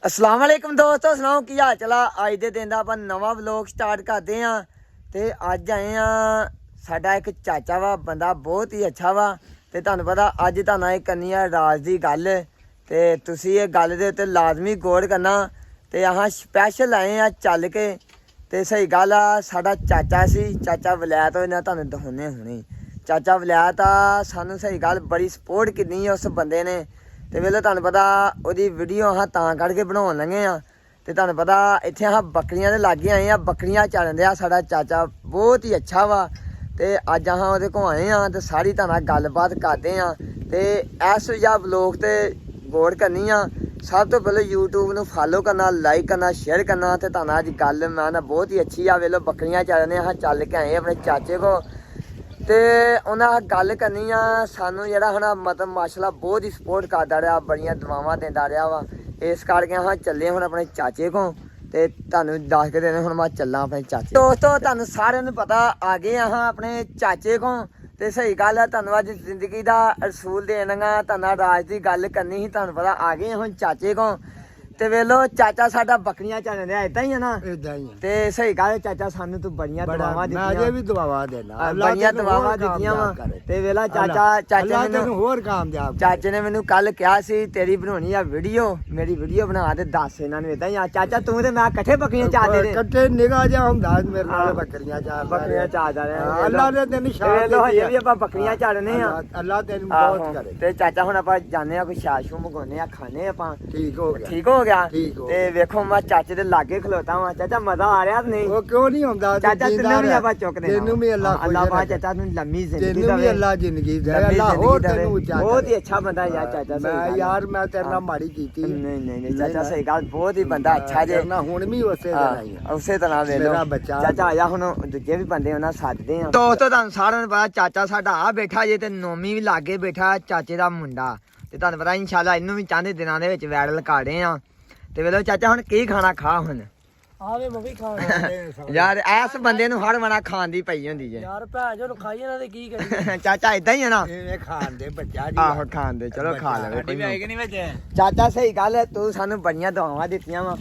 अस्सलाम वालेकुम दोस्तों, सुनाओ की हाल चला। अज के दिन का आप नवा व्लॉग स्टार्ट करते हैं। तो अज आए हैं, साडा एक चाचा वा, बंदा बहुत ही अच्छा वा। तो तुहानूं पता अज तुहानूं एक करनी है राज की गल। तो तुसीं ये गल दे उत्ते लाजमी गौर करना। तो अहाँ स्पैशल आए हैं चल के। तो सही गल आ, साडा चाचा सी, चाचा वलैत होए ना, तुहानूं दिखाउने हुणे। चाचा वलैत आ, सानूं सही गल बड़ी सपोर्ट कीती है उस बंदे ने। तो वेले तुहानूं पता ओहदी वीडियो अहाँ तां कढ के बनाउण लगे आ। तो तुहानूं पता इत्थे अहाँ बकरियां दे लागे आए आ, बकरियां चारन दिया साडा चाचा बहुत ही अच्छा वा। तो अज अहाँ ओहदे कोल आए आ तो सारी तुहानूं गलबात करदे आ। तो इस या व्लॉग ते गौर करनी आ। सब तो पहले यूट्यूब नूं फॉलो करना, लाइक करना, शेयर करना। तो तुहानूं अज गल मैं ना बहुत ही अच्छी आ। वेलो बकरियां चारने अहाँ चल के आए अपने चाचे को। तो उन्हें गल करनी आ, सानू जरा है ना मतलब माशाल्लाह बहुत ही सपोर्ट करता रहा, बड़िया दुआवां देता रहा वा। इस करके अस चले हुण अपने चाचे को। तो तुहानूं दस के दिन हुण मैं चलना अपने चाचे। दोस्तों तुहानूं सारिआं नूं पता आ गए अहाँ अपने चाचे को। तो सही गल है, तुहानूं अज जिंदगी का असूल देना, तुहानूं राज की गल करनी ही। तुहानूं पता आ गए हुण चाचे को। ते वेलो चाचा साडा बकरियां चारन दिया, इदां ही है ना? इदां ही ते सही गल है चाचा, सानू तू बड़ियां दुआवां दित्तियां। मैं अजे भी दुआवां देना, बड़ियां दुआवां दित्तियां वा। ते वेला चाचा चाचे मैनू होर कामयाब चाचे ने मैनू कल कहा सी तेरी बनानी आ वीडियो, मेरी वीडियो बना ते दस इन्हां नूं इदां ही आ। चाचा तू ते मैं कट्ठे बकरियां चारदे ने, कट्ठे निगाह जा हुंदा मेरे नाल बकरियां चारदा रहे। अल्लाह ने तेन शान लो हजे भी आपां बकरियां चारने आ। अल्लाह तेन बहुत करे। ते चाचा हुण आपां जाने आ, कोई छा छू मंगाउने आ, खाने आपां। ठीक हो गया, ठीक हो गया। ठीक हो ते वेखो मैं चाचे दे लागे खलोता वां। चाचा मजा आ रहा नहीं? वो क्यों नहीं हुंदा चाचा तन्नू भी आपां चुक देना। तेनू भी अल्लाह अल्लाह पाक चाचा तन्नू लम्मी जिंदगी तेनू भी देवे, अल्लाह जिंदगी दे, लम्मी अल्लाह जिंदगी होर देवे। तेनू ऊंचा बहुत ही करे। अच्छा बंदा यार चाचा। मैं यार मैं तेरे नाल माड़ी कीती नहीं चाचा सही गल, बहुत ही बंदा अच्छा जे। ना हुण भी उसे तरह ही है। उसे तरह वे लो मेरा बच्चा चाचा आया हुण दूजे भी बंदे ਉਹਨਾਂ ਸੱਦਦੇ ਆ। ਦੋਸਤੋ ਤੁਹਾਨੂੰ ਸਾਰਿਆਂ ਨੂੰ ਪਤਾ ਚਾਚਾ ਸਾਡਾ ਆ ਬੈਠਾ ਜੇ, ਤੇ ਨੋਮੀ ਵੀ ਲਾਗੇ ਬੈਠਾ ਚਾਚੇ ਦਾ ਮੁੰਡਾ। ਤੇ ਤੁਹਾਨੂੰ ਪਤਾ ਇਨਸ਼ਾਅੱਲਾ ਇਹਨੂੰ ਵੀ ਚਾਹਦੇ ਦਿਨਾਂ ਦੇ ਵਿੱਚ ਵੈੜ ਲਕਾੜੇ ਆ। ਤੇ ਵੇਲੋ ਚਾਚਾ ਹੁਣ ਕੀ ਖਾਣਾ ਖਾ ਹੁਣ? ਆਵੇ ਮੈਂ ਵੀ ਖਾਣਾ ਯਾਰ ਐਸ ਬੰਦੇ ਨੂੰ ਹਰ ਵਾਰ ਖਾਣ ਦੀ ਪਈ ਹੁੰਦੀ ਜੇ। ਯਾਰ ਭੈਣ ਜੋ ਖਾਈ ਇਹਨਾਂ ਦੇ ਕੀ ਕਰੀ। ਚਾਚਾ ਇਦਾਂ ਹੀ ਹੈ ਨਾ? ਇਹ ਖਾਣ ਦੇ ਬੱਚਾ ਜੀ। ਆਹੋ ਖਾਣ ਦੇ, ਚਲੋ ਖਾ ਲਵੇ ਕੋਈ ਨਹੀਂ ਵਿੱਚ ਚਾਚਾ। ਸਹੀ ਗੱਲ ਹੈ, ਤੂੰ ਸਾਨੂੰ ਬੜੀਆਂ ਦੁਆਵਾਂ ਦਿੱਤੀਆਂ ਵਾ।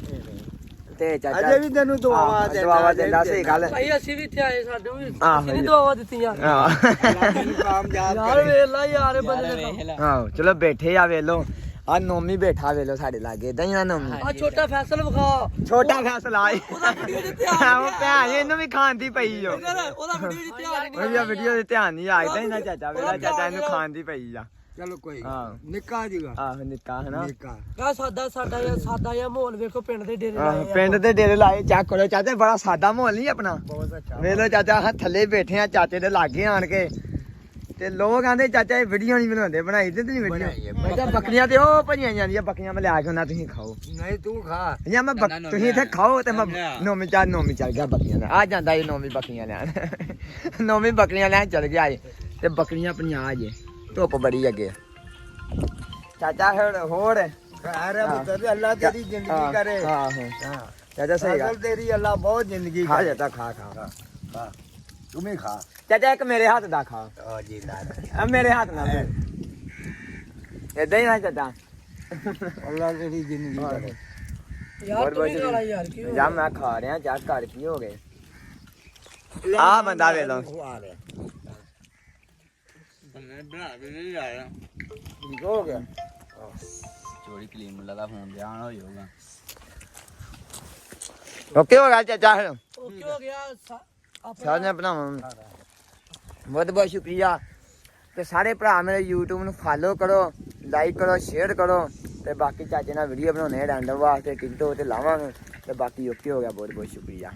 ਤੇ ਚਾਚਾ ਅਜੇ ਵੀ ਤੈਨੂੰ ਦੁਆਵਾਂ ਦਿੰਦਾ। ਸਹੀ ਗੱਲ ਭਾਈ ਅਸੀਂ ਵੀ ਇੱਥੇ ਆਏ, ਸਾਨੂੰ ਵੀ ਆਹੋ ਅਸੀਂ ਵੀ ਦੁਆਵਾਂ ਦਿੱਤੀਆਂ ਕਾਮਯਾਬ ਯਾਰ। ਵੇਖ ਲੈ ਯਾਰ ਇਹ ਬੰਦੇ ਨੇ ਆਹੋ ਚਲੋ ਬੈਠੇ ਆ ਵੇਲੋ। ਆ ਨੋਮੀ ਬੈਠਾ ਵੇਲੋ ਸਾਡੇ ਲਾਗੇ, ਇਦਾਂ ਹੀ ਆ ਨੋਮੀ। ਆ ਛੋਟਾ ਫੈਸਲ ਵਿਖਾ, ਛੋਟਾ ਫੈਸਲਾ ਏ ਉਹਦਾ ਵੀਡੀਓ ਦੇ ਧਿਆਨ ਉਹ ਭੈਣ ਇਹਨੂੰ ਵੀ ਖਾਣ ਦੀ ਪਈ ਓ। ਉਹਦਾ ਵੀਡੀਓ ਦੇ ਧਿਆਨ ਨਹੀਂ। ਉਹਦੀ ਵੀਡੀਓ ਦੇ ਧਿਆਨ ਨਹੀਂ ਆ। ਇਦਾਂ ਹੀ ਨਾ ਚਾਚਾ ਵੇਲਾ, ਚਾਚਾ ਇਹਨੂੰ ਖਾਣ ਦੀ ਪਈ ਆ। ਚਲੋ ਕੋਈ ਹਾਂ ਨਿੱਕਾ ਜੀਗਾ, ਆਹੋ ਨਿੱਕਾ ਹਨਾ। ਨਿੱਕਾ ਆ ਸਾਦਾ ਜਿਹਾ ਮਾਹੌਲ ਵੇਖੋ, ਪਿੰਡ ਦੇ ਡੇਰੇ ਲਾਏ ਆ। ਪਿੰਡ ਦੇ ਡੇਰੇ ਲਾਏ ਚੱਕ ਕਰੋ ਚਾਚਾ, ਬੜਾ ਸਾਦਾ ਮਾਹੌਲ ਨਹੀਂ ਆਪਣਾ। ਬਹੁਤ ਅੱਛਾ। ਵੇਲੋ ਚਾਚਾ ਹਾਂ ਥੱਲੇ ਬੈਠੇ ਆ ਚਾਚੇ ਦੇ ਲਾਗੇ ਆਣ ਕੇ। ਤੇ ਲੋਕ ਆਂਦੇ ਚਾਚਾ ਇਹ ਵੀਡੀਓ ਨਹੀਂ ਬਣਾਉਂਦੇ, ਬਣਾਈ ਤੇ ਨਹੀਂ ਵੀਡੀਓ। ਮੈਂ ਕਿਹਾ ਬੱਕਰੀਆਂ ਤੇ ਉਹ ਭਜੀਆਂ ਜਾਂਦੀਆਂ, ਬੱਕਰੀਆਂ ਮੈਂ ਲਿਆ ਕੇ ਉਹਨਾਂ ਤੁਸੀਂ ਖਾਓ। ਨਹੀਂ ਤੂੰ ਖਾ ਜਾਂ ਮੈਂ ਤੁਸੀਂ ਇੱਥੇ ਖਾਓ ਤੇ ਮੈਂ ਨੋਮੀ ਚੱਲ ਗਿਆ ਬੱਕਰੀਆਂ ਲੈਣ। ਆ ਜਾਂਦਾ ਇਹ ਨੋਮੀ ਬੱਕਰੀਆਂ ਲੈਣ। ਨੋਮੀ ਬੱਕਰੀਆਂ ਲੈਣ ਚੱਲ ਗਿਆ ਜੇ। ਤੇ ਬੱਕਰੀਆਂ 50 ਜੇ, ਧੁੱਪ ਬੜੀ ਅੱਗੇ। ਚਾਚਾ ਹੋਰ ਅਰੇ ਪੁੱਤਰ ਅੱਲਾਹ ਤੇਰੀ ਜ਼ਿੰਦਗੀ ਕਰੇ। ਆਹੋ ਹਾਂ ਚਾਚਾ ਸਹੀ ਗੱਲ। ਤੇਰੀ ਅੱਲਾਹ ਬਹੁਤ ਜ਼ਿੰਦਗੀ ਖਾ ਕਰੇ। ਜਾਂਦਾ, ਖਾ ਖਾ ਖਾ ਤੂੰ ਵੀ ਖਾ। ਚਾਚਾ ਇੱਕ ਮੇਰੇ ਹੱਥ ਦਾ ਖਾ। ਆ ਜੀ ਨਾ ਆ ਮੇਰੇ ਹੱਥ ਨਾਲ ਏਦਾਂ ਹੀ ਨਾ ਚਾਚਾ। ਅੱਲਾਹ ਤੇਰੀ ਜ਼ਿੰਦਗੀ ਕਰੇ। ਯਾਰ ਤੂੰ ਵੀ ਖਾ ਲੈ ਯਾਰ, ਕੀ ਹੋ ਜਾਂ ਮੈਂ ਖਾ ਰਿਹਾ ਚਾਹ ਘਰ ਕੀ ਹੋ ਗਏ। ਆ ਬੰਦਾ ਵੇ ਲੋ ਖਵਾ ਰਿਹਾ ਠੀਕ ਹੋ ਗਿਆ। ਚੋਰੀ ਕਲੀਮ ਲਗਾ ਫੋਨ ਧਿਆਨ ਹੋ ਜਾਊਗਾ। ਓਕੇ ਹੋ ਗਿਆ ਚਾਚਾ। ਫਿਰ ਓਕੇ ਹੋ ਗਿਆ ਸਾਰਿਆਂ ਬਣਾਵਾਂ ਬਹੁਤ ਬਹੁਤ ਸ਼ੁਕਰੀਆ। ਤੇ ਸਾਰੇ ਭਰਾ ਮੇਰੇ YouTube ਨੂੰ ਫਾਲੋ ਕਰੋ, ਲਾਈਕ ਕਰੋ, ਸ਼ੇਅਰ ਕਰੋ। ਤੇ ਬਾਕੀ ਚਾਚੇ ਨਾਲ ਵੀਡੀਓ ਬਣਾਉਣੇ ਰੈਂਡਮ ਵਾਸਤੇ ਟਿਕਟੋਕ ਤੇ ਲਾਵਾਂਗੇ। ਤੇ ਬਾਕੀ ਓਕੇ ਹੋ ਗਿਆ, ਬਹੁਤ ਬਹੁਤ ਸ਼ੁਕਰੀਆ।